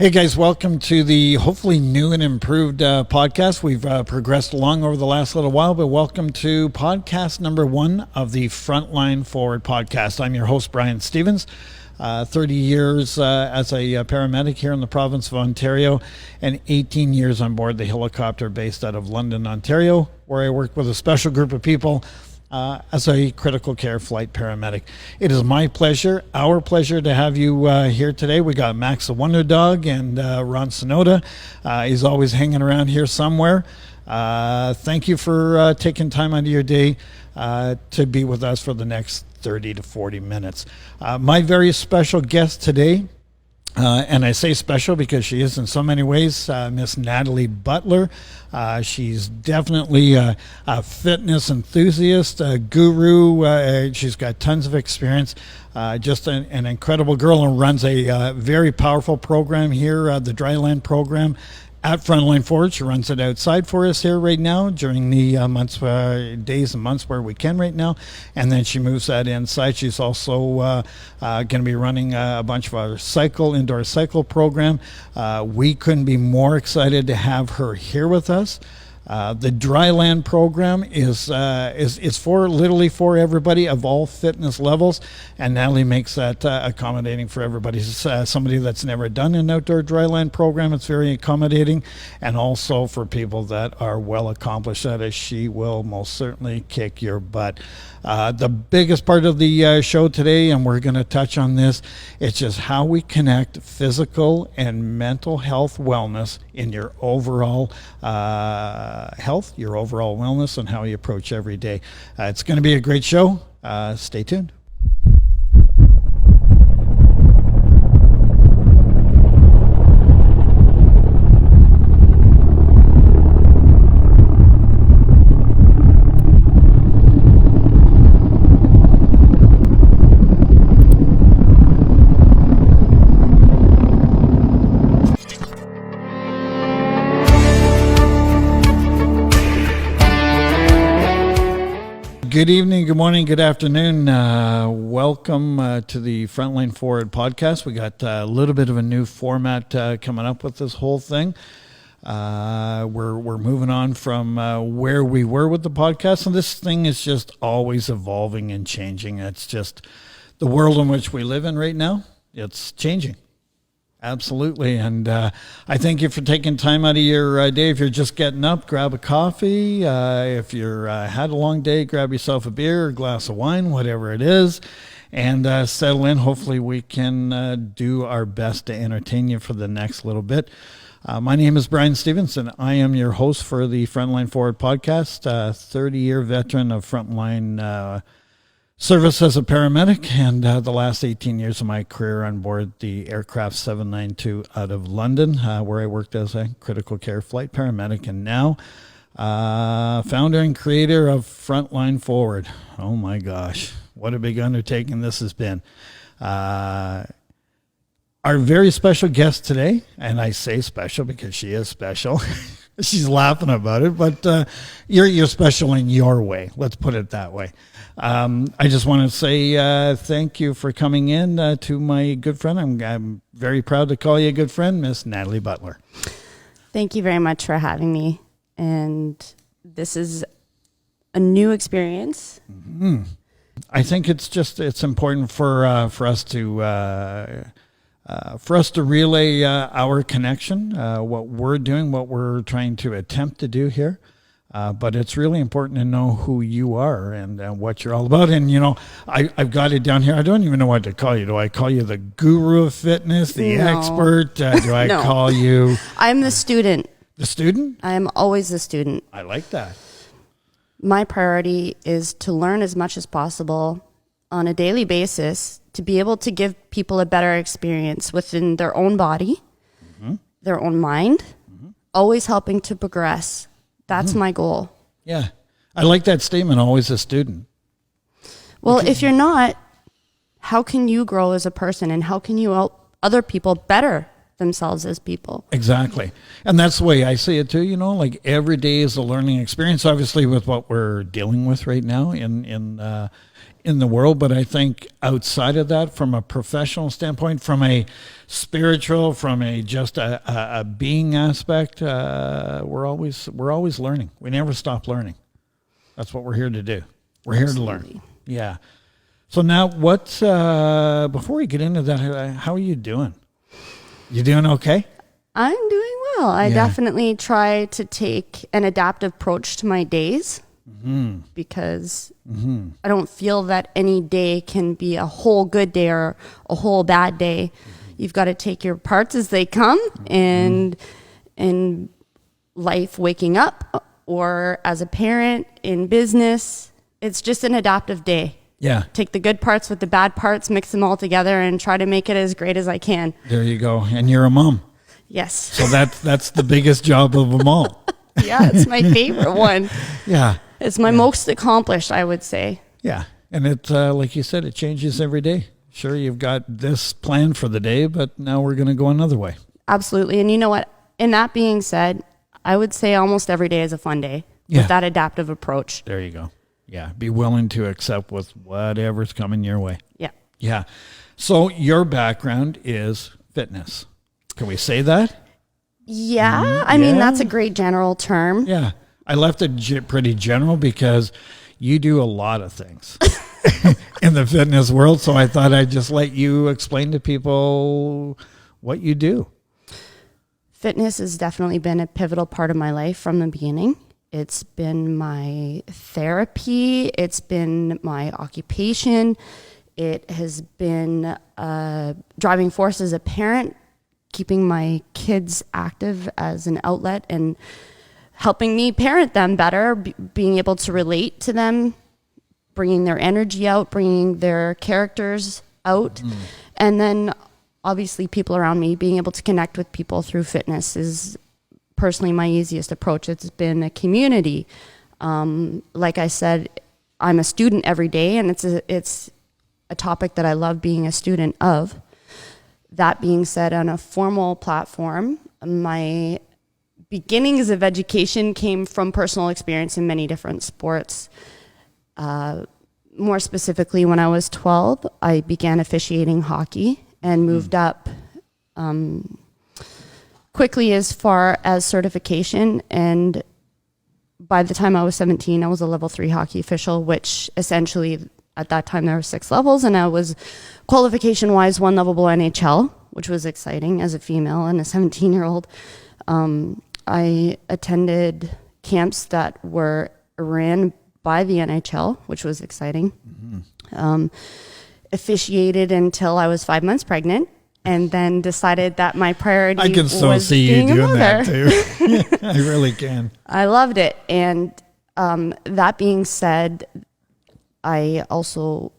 Hey guys, welcome to the hopefully new and improved podcast. We've progressed along over the last little while, but welcome to podcast number 1 of the Frontline Forward podcast. I'm your host, Brian Stevens. 30 years as a paramedic here in the province of Ontario and 18 years on board the helicopter based out of London, Ontario, where I work with a special group of people as a critical care flight paramedic. It is my pleasure, our pleasure to have you here today. We got Max the Wonder Dog and Ron Sonoda. He's always hanging around here somewhere. Thank you for taking time out of your day to be with us for the next 30 to 40 minutes. My very special guest today, and I say special because she is in so many ways, Miss Natalie Butler. She's definitely a fitness enthusiast, a guru. She's got tons of experience, just an incredible girl, and runs a very powerful program here, the Dryland program at Frontline Forward. She runs it outside for us here right now during the days and months where we can right now, and then she moves that inside. She's also going to be running a bunch of our indoor cycle program. We couldn't be more excited to have her here with us. The Dryland program is literally for everybody of all fitness levels, and Natalie makes that accommodating for everybody. Somebody that's never done an outdoor Dryland program, it's very accommodating, and also for people that are well accomplished at it, she will most certainly kick your butt. The biggest part of the show today, and we're going to touch on this, it's just how we connect physical and mental health wellness in your overall health, your overall wellness, and how you approach every day. It's going to be a great show. Stay tuned. Good evening, good morning, good afternoon. Welcome to the Frontline Forward podcast. We got a little bit of a new format coming up with this whole thing. We're moving on from where we were with the podcast, and this thing is just always evolving and changing. It's just the world in which we live in right now. It's changing. Absolutely. And I thank you for taking time out of your day. If you're just getting up, grab a coffee. If you're had a long day, grab yourself a beer, a glass of wine, whatever it is, and settle in. Hopefully we can do our best to entertain you for the next little bit. My name is Brian Stevens, and I am your host for the Frontline Forward podcast, 30-year veteran of Frontline service as a paramedic, and the last 18 years of my career on board the aircraft 792 out of London, where I worked as a critical care flight paramedic, and now founder and creator of Frontline Forward. Oh my gosh, what a big undertaking this has been. Our very special guest today, and I say special because she is special. She's laughing about it, but you're special in your way. Let's put it that way. I just want to say thank you for coming in to my good friend. I'm very proud to call you a good friend, Miss Natalie Butler. Thank you very much for having me. And this is a new experience. Mm-hmm. I think it's important for us to relay our connection, what we're doing, what we're trying to attempt to do here. But it's really important to know who you are and what you're all about. And, you know, I've got it down here. I don't even know what to call you. Do I call you the guru of fitness, the expert? Do I call you? I'm the student. The student? I am always the student. I like that. My priority is to learn as much as possible on a daily basis to be able to give people a better experience within their own body, their own mind, always helping to progress. That's my goal. Yeah. I like that statement, always a student. Well, if you're not, how can you grow as a person, and how can you help other people better themselves as people? Exactly. And that's the way I see it too, you know, like every day is a learning experience, obviously with what we're dealing with right now in in the world, but I think outside of that, from a professional standpoint, from a spiritual, from a just a being aspect, we're always learning. We never stop learning. That's what we're here to do. We're here to learn. Yeah. So now, before we get into that, how are you doing? You doing okay? I'm doing well. I definitely try to take an adaptive approach to my days because I don't feel that any day can be a whole good day or a whole bad day. You've got to take your parts as they come, and in life, waking up, or as a parent in business, it's just an adaptive day. Yeah. Take the good parts with the bad parts, mix them all together, and try to make it as great as I can. There you go. And you're a mom. Yes. So that's the biggest job of them all. Yeah, it's my favorite one. Yeah. It's my most accomplished, I would say. Yeah. And it, like you said, it changes every day. Sure, you've got this plan for the day, but now we're going to go another way. Absolutely. And you know what? In that being said, I would say almost every day is a fun day with that adaptive approach. There you go. Yeah. Be willing to accept with whatever's coming your way. Yeah. Yeah. So your background is fitness. Can we say that? Yeah. I mean, that's a great general term. Yeah. I left it pretty general because you do a lot of things in the fitness world. So I thought I'd just let you explain to people what you do. Fitness has definitely been a pivotal part of my life from the beginning. It's been my therapy. It's been my occupation. It has been a driving force as a parent, keeping my kids active as an outlet and helping me parent them better, being able to relate to them, bringing their energy out, bringing their characters out. And then obviously people around me, being able to connect with people through fitness is personally my easiest approach. It's been a community. Like I said, I'm a student every day, and it's a topic that I love being a student of. That being said, on a formal platform, my beginnings of education came from personal experience in many different sports. More specifically, when I was 12, I began officiating hockey and moved up quickly as far as certification. And by the time I was 17, I was a level 3 hockey official, which essentially at that time there were 6 levels, and I was qualification wise one level below NHL, which was exciting as a female and a 17-year-old. I attended camps that were ran by the NHL, which was exciting. Officiated until I was 5 months pregnant, and then decided that my priority I can was so see you being a doing that mother. too. I really can. I loved it. And that being said, I also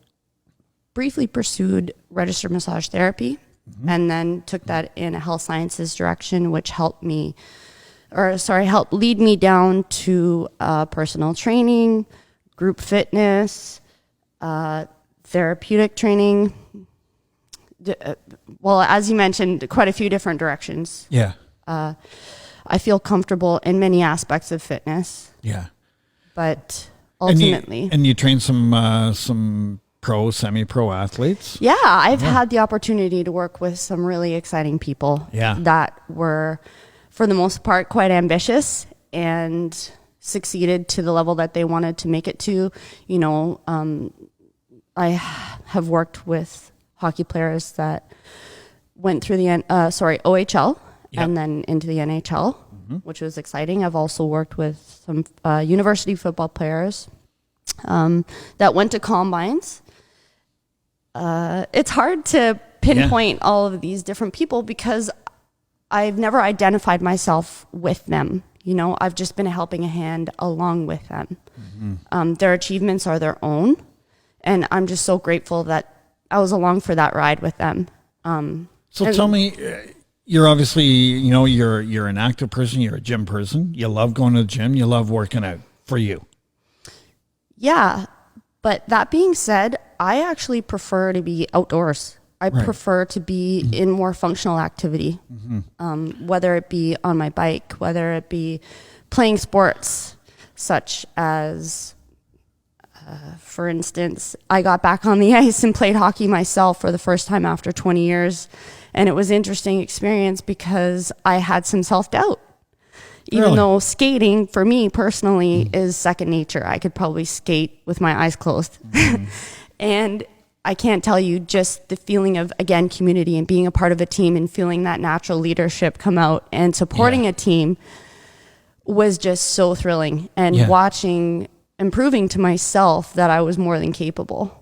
briefly pursued registered massage therapy and then took that in a health sciences direction, which helped lead me down to personal training, group fitness, therapeutic training. Well, as you mentioned, quite a few different directions. Yeah. I feel comfortable in many aspects of fitness. Yeah. But ultimately, and you train some pro, semi-pro athletes. Yeah, I've had the opportunity to work with some really exciting people. Yeah. That were, for the most part, quite ambitious and succeeded to the level that they wanted to make it to. You know, I have worked with hockey players that went through the OHL and then into the NHL, which was exciting. I've also worked with some university football players that went to combines. It's hard to pinpoint all of these different people because I've never identified myself with them. You know, I've just been a helping hand along with them. Their achievements are their own, and I'm just so grateful that I was along for that ride with them. So tell me, you're obviously, you know, you're an active person, you're a gym person. You love going to the gym, you love working out for you. Yeah, but that being said, I actually prefer to be outdoors. I prefer to be in more functional activity, whether it be on my bike, whether it be playing sports such as For instance, I got back on the ice and played hockey myself for the first time after 20 years. And it was an interesting experience because I had some self-doubt. Even though skating, for me personally, is second nature. I could probably skate with my eyes closed. And I can't tell you, just the feeling of, again, community and being a part of a team and feeling that natural leadership come out and supporting a team was just so thrilling. And watching, improving to myself that I was more than capable.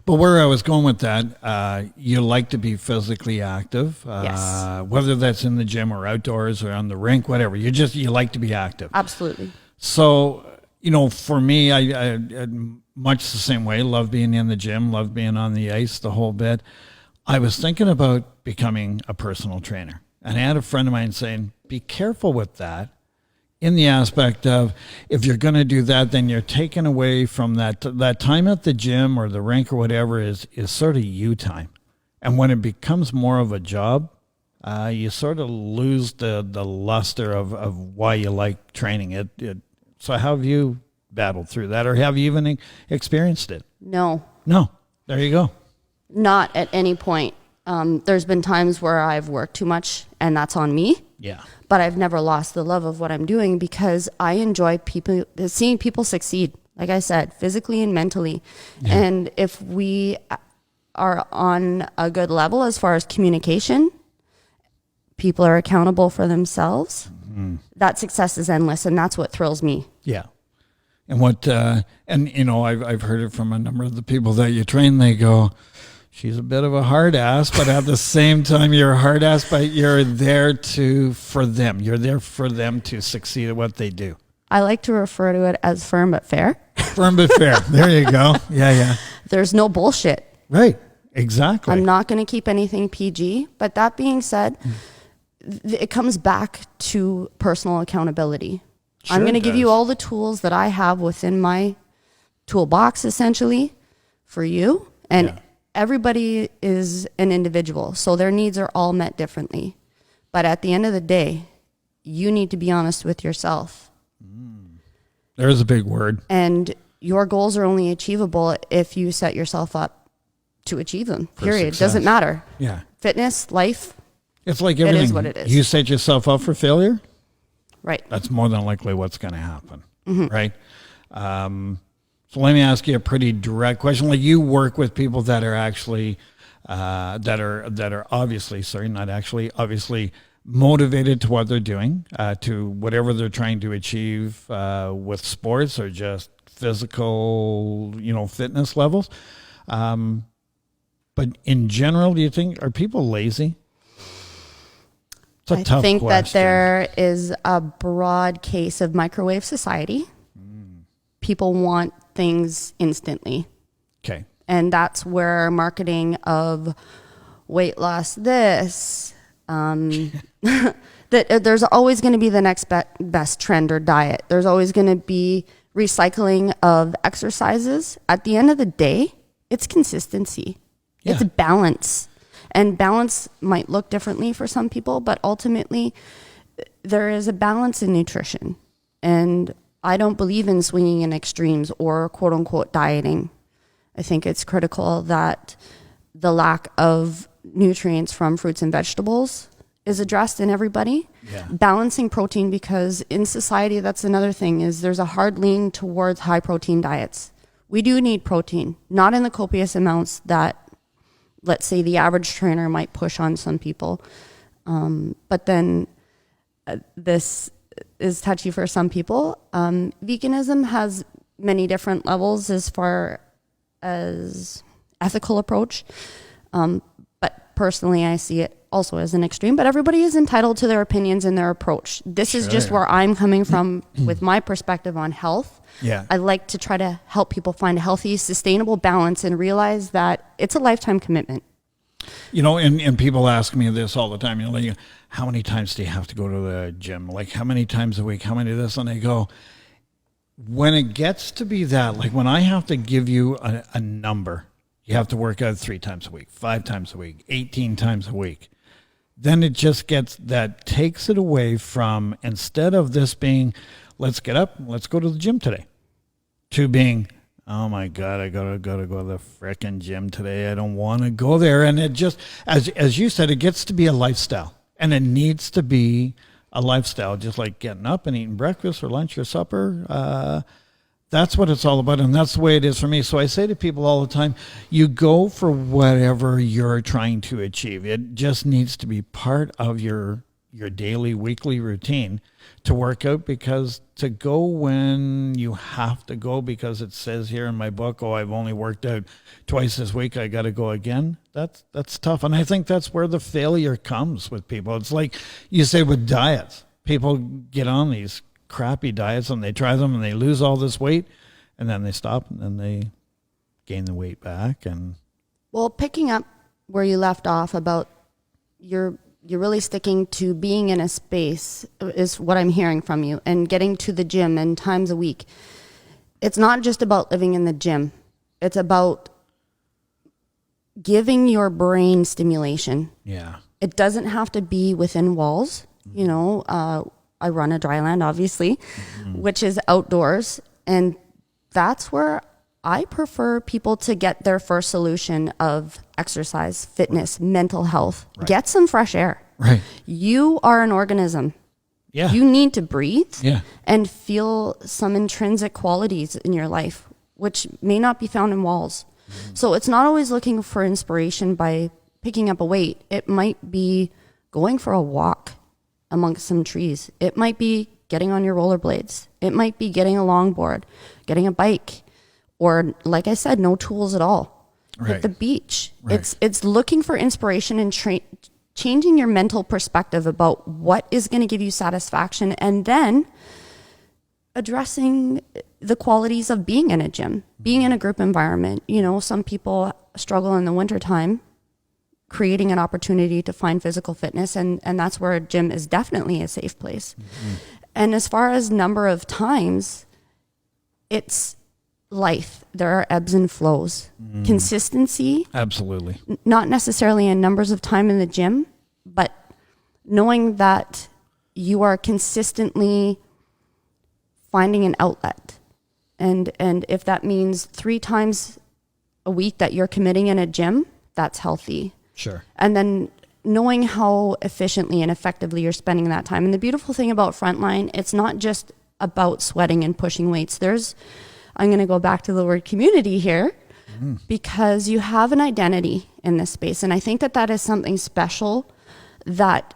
But where I was going with that, you like to be physically active, Yes. whether that's in the gym or outdoors or on the rink, whatever. You like to be active. Absolutely. So, for me, I much the same way, love being in the gym, love being on the ice, the whole bit. I was thinking about becoming a personal trainer. And I had a friend of mine saying, be careful with that. In the aspect of, if you're going to do that, then you're taken away from that time at the gym or the rink or whatever is sort of you time. And when it becomes more of a job, you sort of lose the luster of why you like training it. So how have you battled through that, or have you even experienced it? No. There you go. Not at any point. There's been times where I've worked too much, and that's on me. Yeah. But I've never lost the love of what I'm doing because I enjoy seeing people succeed, like I said, physically and mentally. Yeah. And if we are on a good level as far as communication, people are accountable for themselves, that success is endless, and that's what thrills me. Yeah. And I've heard it from a number of the people that you train, they go, she's a bit of a hard ass, but at the same time, you're a hard ass, but you're there for them. You're there for them to succeed at what they do. I like to refer to it as firm but fair. Firm but fair. There you go. Yeah. There's no bullshit. Right. Exactly. I'm not going to keep anything PG. But that being said, it comes back to personal accountability. Sure, I'm going to give you all the tools that I have within my toolbox, essentially, for you. And everybody is an individual, so their needs are all met differently. But at the end of the day, you need to be honest with yourself. There's a big word. And your goals are only achievable if you set yourself up to achieve them. Period. Doesn't matter. Yeah. Fitness, life. It's like everything. It is what it is. You set yourself up for failure. Right. That's more than likely what's going to happen. Right. So let me ask you a pretty direct question. Like, you work with people that are actually, that are obviously motivated to what they're doing, to whatever they're trying to achieve with sports or just physical, fitness levels. But in general, do you think, are people lazy? It's a tough think question. that there is a broad case of microwave society. People want things instantly. Okay. And that's where marketing of weight loss that there's always going to be the next best trend or diet. There's always going to be recycling of exercises. At the end of the day, it's consistency. Yeah. It's balance. And balance might look differently for some people, but ultimately there is a balance in nutrition. And I don't believe in swinging in extremes or quote unquote dieting. I think it's critical that the lack of nutrients from fruits and vegetables is addressed in everybody. Yeah. Balancing protein, because in society, that's another thing, is there's a hard lean towards high protein diets. We do need protein, not in the copious amounts that, let's say, the average trainer might push on some people. But then this is touchy for some people. Veganism has many different levels as far as ethical approach. But personally, I see it also as an extreme, but everybody is entitled to their opinions and their approach. This is just where I'm coming from with my perspective on health. Yeah. I like to try to help people find a healthy, sustainable balance and realize that it's a lifetime commitment. And people ask me this all the time, like, how many times do you have to go to the gym? Like, how many times a week? How many of this? And I go, when it gets to be that, like when I have to give you a number, you have to work out 3 times a week, 5 times a week, 18 times a week. Then it just takes it away from, instead of this being, let's get up, let's go to the gym today, to being, Oh my God, I gotta go to the frickin' gym today. I don't want to go there. And it just, as you said, it gets to be a lifestyle, and it needs to be a lifestyle, just like getting up and eating breakfast or lunch or supper. That's what it's all about, and that's the way it is for me. So I say to people all the time, you go for whatever you're trying to achieve. It just needs to be part of your daily, weekly routine to work out, because to go when you have to go because it says here in my book, oh, I've only worked out twice this week, I got to go again. That's tough. And I think that's where the failure comes with people. It's like you say with diets. People get on these crappy diets and they try them and they lose all this weight, and then they stop and then they gain the weight back. And well, picking up where you left off about you're really sticking to being in a space is what I'm hearing from you, and getting to the gym and times a week. It's not just about living in the gym. It's about giving your brain stimulation. yeah, It doesn't have to be within walls. You know, I run a dry land, obviously, which is outdoors. And that's where I prefer people to get their first solution of exercise, fitness, mental health. Right. Get some fresh air. right. You are an organism. Yeah. You need to breathe Yeah. and feel some intrinsic qualities in your life, which may not be found in walls. So it's not always looking for inspiration by picking up a weight. It might be going for a walk amongst some trees. It might be getting on your rollerblades. It might be getting a longboard, getting a bike, or like I said, no tools at all. Right. At the beach. Right. It's looking for inspiration and changing your mental perspective about what is going to give you satisfaction, and then addressing the qualities of being in a gym, being in a group environment. You know, some people struggle in the wintertime creating an opportunity to find physical fitness, and that's where a gym is definitely a safe place. And as far as number of times, it's life. There are ebbs and flows. Consistency, Absolutely. not necessarily in numbers of time in the gym, but knowing that you are consistently finding an outlet. And if that means 3 times a week that you're committing in a gym, that's healthy. Sure. And then knowing how efficiently and effectively you're spending that time. And the beautiful thing about Frontline, it's not just about sweating and pushing weights. I'm going to go back to the word community here, because you have an identity in this space. And I think that is something special that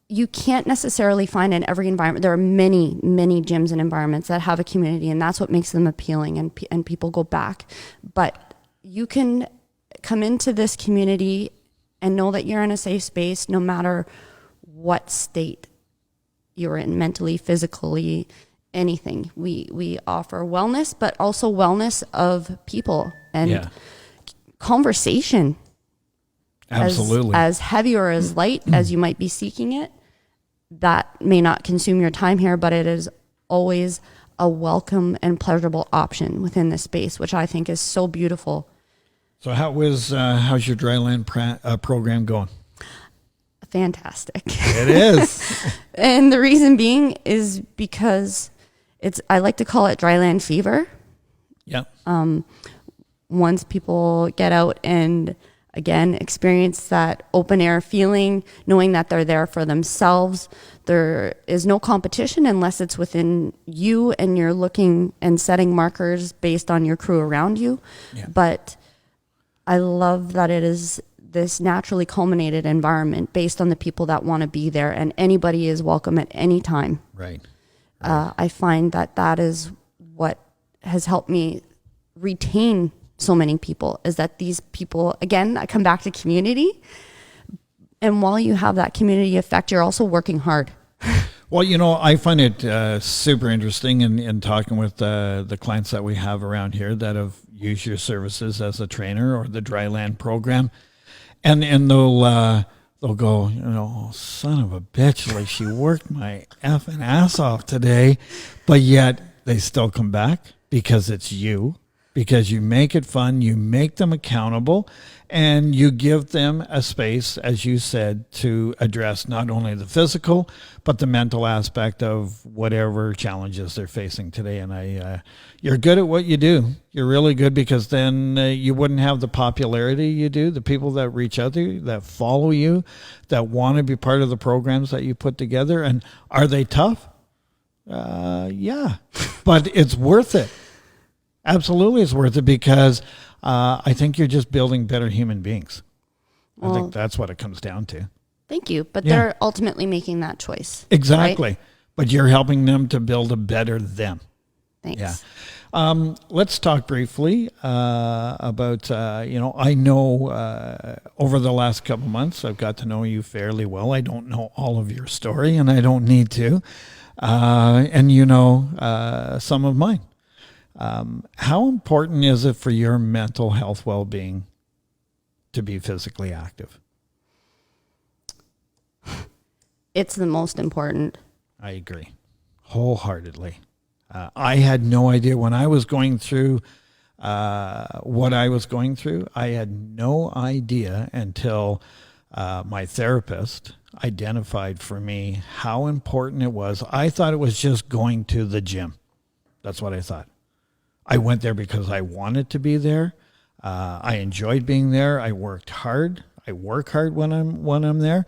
you can't necessarily find in every environment. There are many, many gyms and environments that have a community, and that's what makes them appealing, and people go back. But you can come into this community and know that you're in a safe space no matter what state you're in, mentally, physically, anything. We offer wellness, but also wellness of people and conversation. Absolutely. As heavy or as light as you might be seeking it, that may not consume your time here, but it is always a welcome and pleasurable option within this space, which I think is so beautiful. So how's your dryland program going? Fantastic. It is. And the reason being is because I like to call it dryland fever. Yeah. Once people get out and again experience that open air feeling, knowing that they're there for themselves, there is no competition unless it's within you and you're looking and setting markers based on your crew around you. Yeah. But I love that it is this naturally culminated environment based on the people that want to be there, and anybody is welcome at any time. Right. I find that is what has helped me retain so many people, is that these people, again, I come back to community. And while you have that community effect, you're also working hard. Well, I find it super interesting in talking with the clients that we have around here that have used your services as a trainer or the dryland program. And they'll go, oh, son of a bitch, like she worked my effing ass off today, but yet they still come back because it's you. because you make it fun, you make them accountable, and you give them a space, as you said, to address not only the physical, but the mental aspect of whatever challenges they're facing today. And you're good at what you do. You're really good, because then you wouldn't have the popularity you do, the people that reach out to you, that follow you, that want to be part of the programs that you put together. And are they tough? Yeah, but it's worth it. Absolutely, it's worth it, because I think you're just building better human beings. I think that's what it comes down to. Thank you. But they're ultimately making that choice. Exactly. Right? But you're helping them to build a better them. Thanks. Yeah. Let's talk briefly about, I know over the last couple months, I've got to know you fairly well. I don't know all of your story, and I don't need to. And some of mine. How important is it for your mental health well-being to be physically active? It's the most important. I agree wholeheartedly. I had no idea when I was going through what I was going through. I had no idea until my therapist identified for me how important it was. I thought it was just going to the gym. That's what I thought. I went there because I wanted to be there. I enjoyed being there. I worked hard. I work hard when I'm there,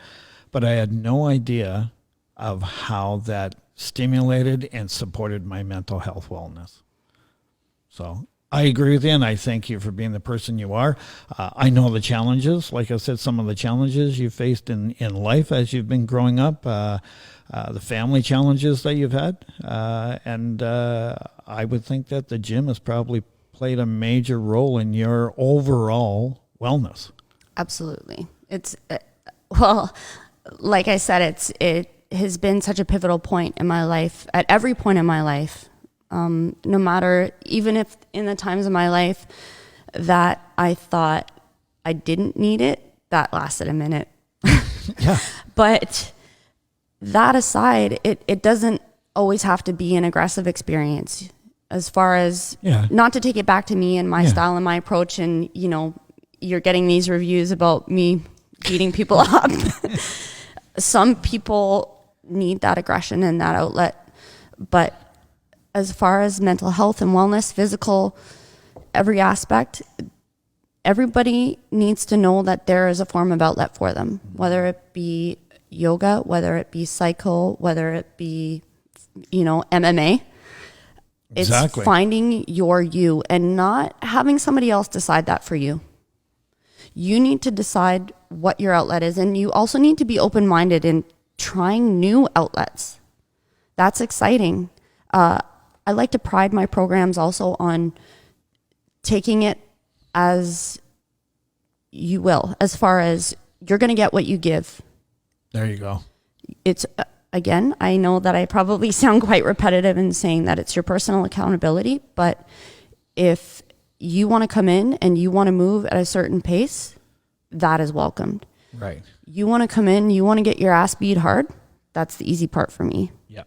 but I had no idea of how that stimulated and supported my mental health wellness. So I agree with you, and I thank you for being the person you are. I know the challenges, like I said, some of the challenges you faced in life as you've been growing up, the family challenges that you've had, and I would think that the gym has probably played a major role in your overall wellness. Absolutely. It's, like I said, it has been such a pivotal point in my life, at every point in my life. No matter, even if in the times of my life that I thought I didn't need it, that lasted a minute. Yeah. But that aside, it doesn't always have to be an aggressive experience. As far as, not to take it back to me and my style and my approach, and, you're getting these reviews about me beating people up. Some people need that aggression and that outlet. But as far as mental health and wellness, physical, every aspect, everybody needs to know that there is a form of outlet for them, whether it be yoga, whether it be cycle, whether it be, MMA. Exactly. It's finding your you and not having somebody else decide that for you. You need to decide what your outlet is, and you also need to be open-minded in trying new outlets. That's exciting. I like to pride my programs also on taking it as you will, as far as you're going to get what you give. There you go. It's, again, I know that I probably sound quite repetitive in saying that it's your personal accountability, but if you want to come in and you want to move at a certain pace, that is welcomed. Right. You want to come in, you want to get your ass beat hard, that's the easy part for me. Yeah.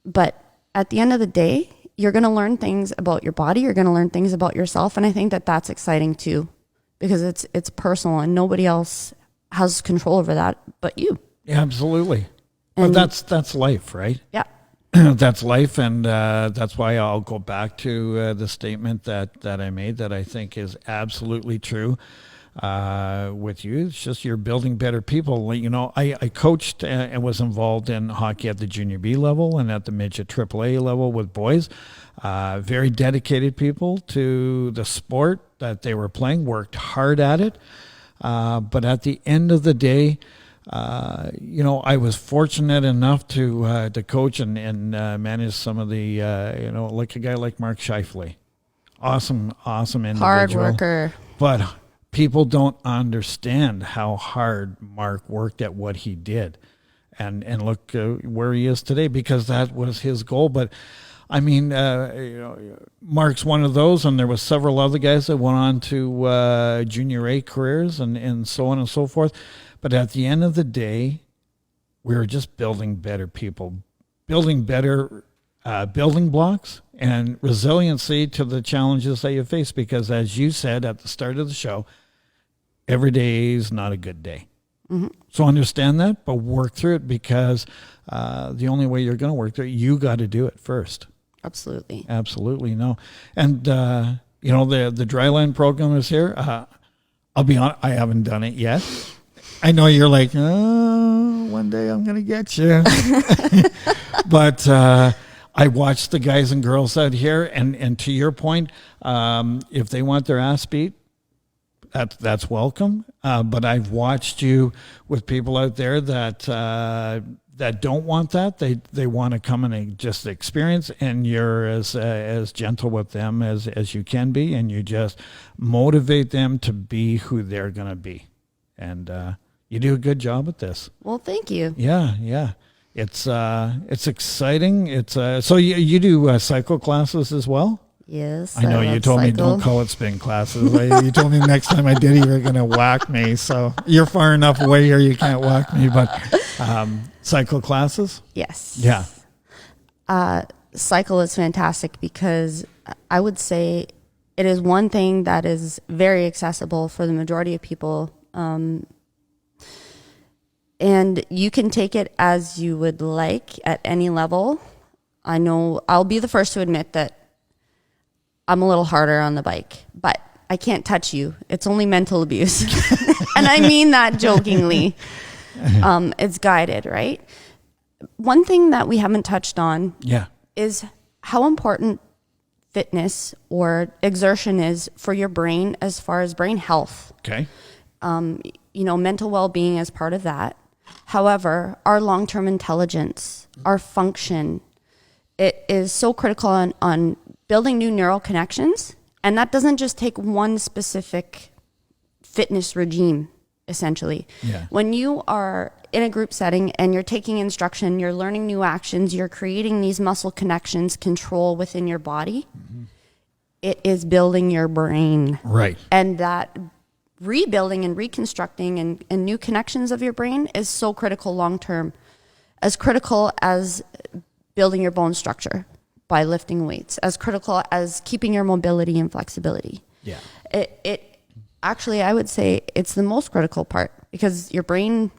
But at the end of the day, you're going to learn things about your body, you're going to learn things about yourself, and I think that that's exciting too, because it's personal and nobody else has control over that but you. Yeah, absolutely. But that's life, right? Yeah. That's life, and that's why I'll go back to the statement that I made that I think is absolutely true with you. It's just you're building better people. I coached and was involved in hockey at the junior B level and at the midget AAA level with boys. Very dedicated people to the sport that they were playing, worked hard at it. But at the end of the day, I was fortunate enough to coach and manage some of the, like a guy like Mark Scheifele. Awesome individual. Hard worker. But people don't understand how hard Mark worked at what he did. And look where he is today, because that was his goal. But I mean, Mark's one of those, and there was several other guys that went on to junior A careers and so on and so forth. But at the end of the day, we were just building better people, building better building blocks and resiliency to the challenges that you face. Because as you said at the start of the show, every day is not a good day. Mm-hmm. So understand that, but work through it, because the only way you're going to work through it, you got to do it first. Absolutely. Absolutely. No. And, the Dryland program is here. I'll be honest, I haven't done it yet. I know you're like, oh, one day I'm going to get you. But I watch the guys and girls out here, and to your point, if they want their ass beat, that's welcome. But I've watched you with people out there that don't want that. They want to come and just experience, and you're as gentle with them as you can be, and you just motivate them to be who they're going to be. And you do a good job at this. Well, thank you. Yeah. It's exciting. So you do cycle classes as well? Yes. I know you told me don't call it spin classes. You told me next time I did you were going to whack me. So you're far enough away here you can't whack me. But cycle classes? Yes. Yeah. Cycle is fantastic because I would say it is one thing that is very accessible for the majority of people. And you can take it as you would like at any level. I know I'll be the first to admit that I'm a little harder on the bike, but I can't touch you. It's only mental abuse. And I mean that jokingly. It's guided, right? One thing that we haven't touched on is how important fitness or exertion is for your brain as far as brain health. Okay. Mental well-being is part of that. However, our long-term intelligence, our function, it is so critical on building new neural connections. And that doesn't just take one specific fitness regime, essentially. Yeah. When you are in a group setting and you're taking instruction, you're learning new actions, you're creating these muscle connections, control within your body, it is building your brain. Right. And that rebuilding and reconstructing and new connections of your brain is so critical long term, as critical as building your bone structure by lifting weights, as critical as keeping your mobility and flexibility. Yeah. It actually, I would say it's the most critical part, because your brain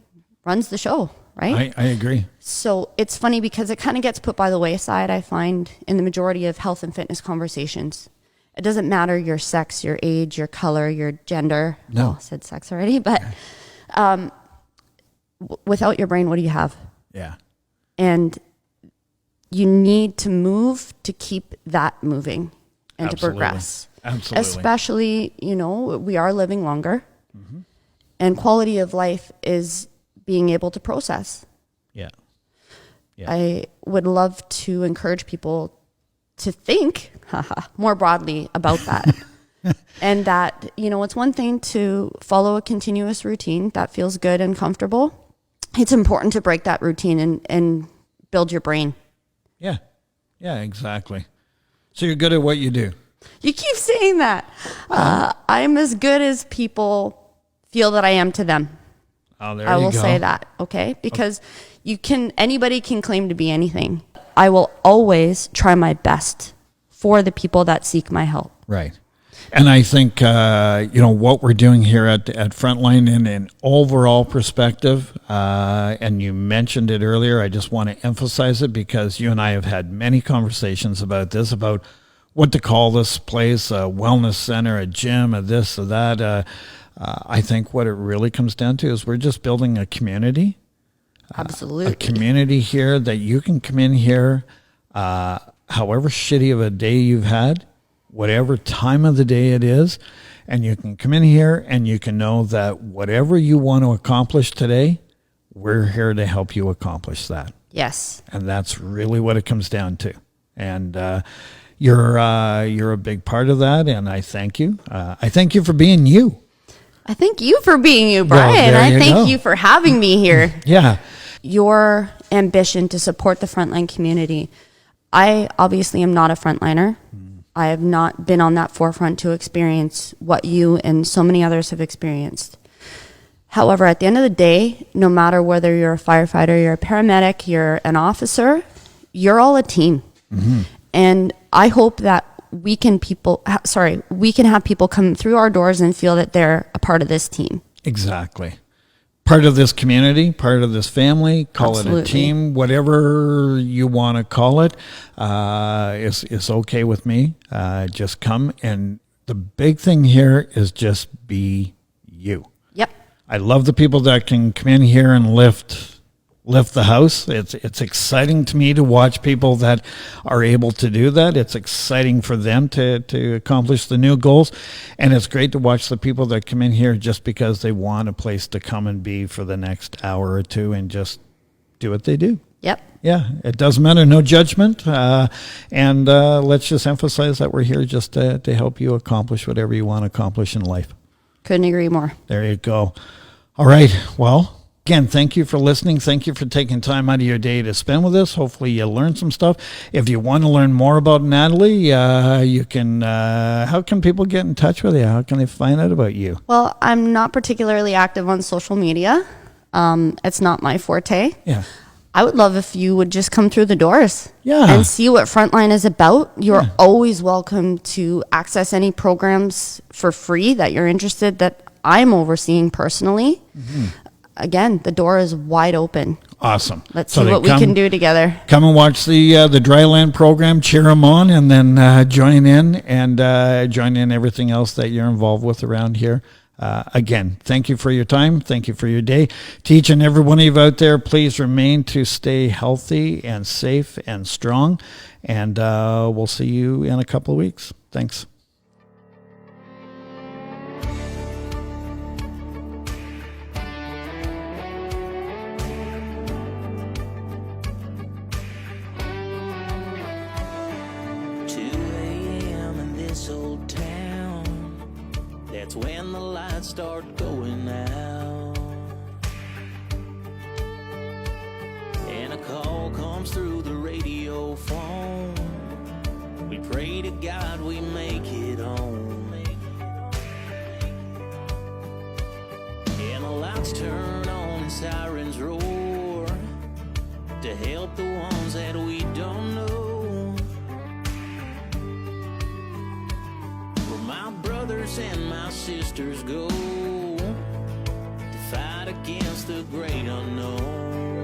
runs the show, right? I agree. So it's funny because it kind of gets put by the wayside, I find, in the majority of health and fitness conversations. It doesn't matter your sex, your age, your color, your gender. No. Well, I said sex already, but without your brain, what do you have? Yeah. And you need to move to keep that moving and to progress. Absolutely. Especially, we are living longer, and quality of life is being able to process. Yeah. I would love to encourage people to think more broadly about that. And that, it's one thing to follow a continuous routine that feels good and comfortable. It's important to break that routine and build your brain. Yeah. Yeah, exactly. So you're good at what you do. You keep saying that. I'm as good as people feel that I am to them. Oh, there I you will go. say that, okay? Because anybody can claim to be anything. I will always try my best for the people that seek my help. Right. And I think, what we're doing here at Frontline in an overall perspective, and you mentioned it earlier, I just want to emphasize it because you and I have had many conversations about this, about what to call this place, a wellness center, a gym, a this, or that. I think what it really comes down to is we're just building a community. Absolutely. A community here that you can come in here, however shitty of a day you've had, whatever time of the day it is, and you can come in here and you can know that whatever you want to accomplish today, we're here to help you accomplish that. Yes. And that's really what it comes down to. And you're a big part of that, and I thank you. I thank you for being you. I thank you for being you, Brian. Well, I thank you for having me here. Yeah. Your ambition to support the Frontline community. I obviously am not a frontliner. I have not been on that forefront to experience what you and so many others have experienced. However, at the end of the day, no matter whether you're a firefighter, you're a paramedic, you're an officer, you're all a team. And I hope that we can have people come through our doors and feel that they're a part of this team. Exactly. Part of this community, part of this family, call Absolutely. it a team, whatever you want to call it, is okay with me. Just come. And the big thing here is just be you. Yep. I love the people that can come in here and lift the house. It's exciting to me to watch people that are able to do that. It's exciting for them to accomplish the new goals. And it's great to watch the people that come in here just because they want a place to come and be for the next hour or two and just do what they do. Yep. Yeah, it doesn't matter. No judgment. And let's just emphasize that we're here just to help you accomplish whatever you want to accomplish in life. Couldn't agree more. There you go. All right. Well, again, thank you for listening. Thank you for taking time out of your day to spend with us. Hopefully you learned some stuff. If you want to learn more about Natalie, you can, how can people get in touch with you? How can they find out about you? Well, I'm not particularly active on social media. It's not my forte. Yeah. I would love if you would just come through the doors Yeah. and see what Frontline is about. You're always welcome to access any programs for free that you're interested that I'm overseeing personally. Again, the door is wide open. Awesome. Let's see what we can do together. Come and watch the Dryland program, cheer them on, and then join in and join in everything else that you're involved with around here. Again, thank you for your time. Thank you for your day. To each and every one of you out there, please remain to stay healthy and safe and strong. And we'll see you in a couple of weeks. Thanks. That's when the lights start going out, and a call comes through the radio phone. We pray to God we make it home, and the lights turn on and sirens roar to help the ones that we don't know. My brothers and my sisters go to fight against the great unknown.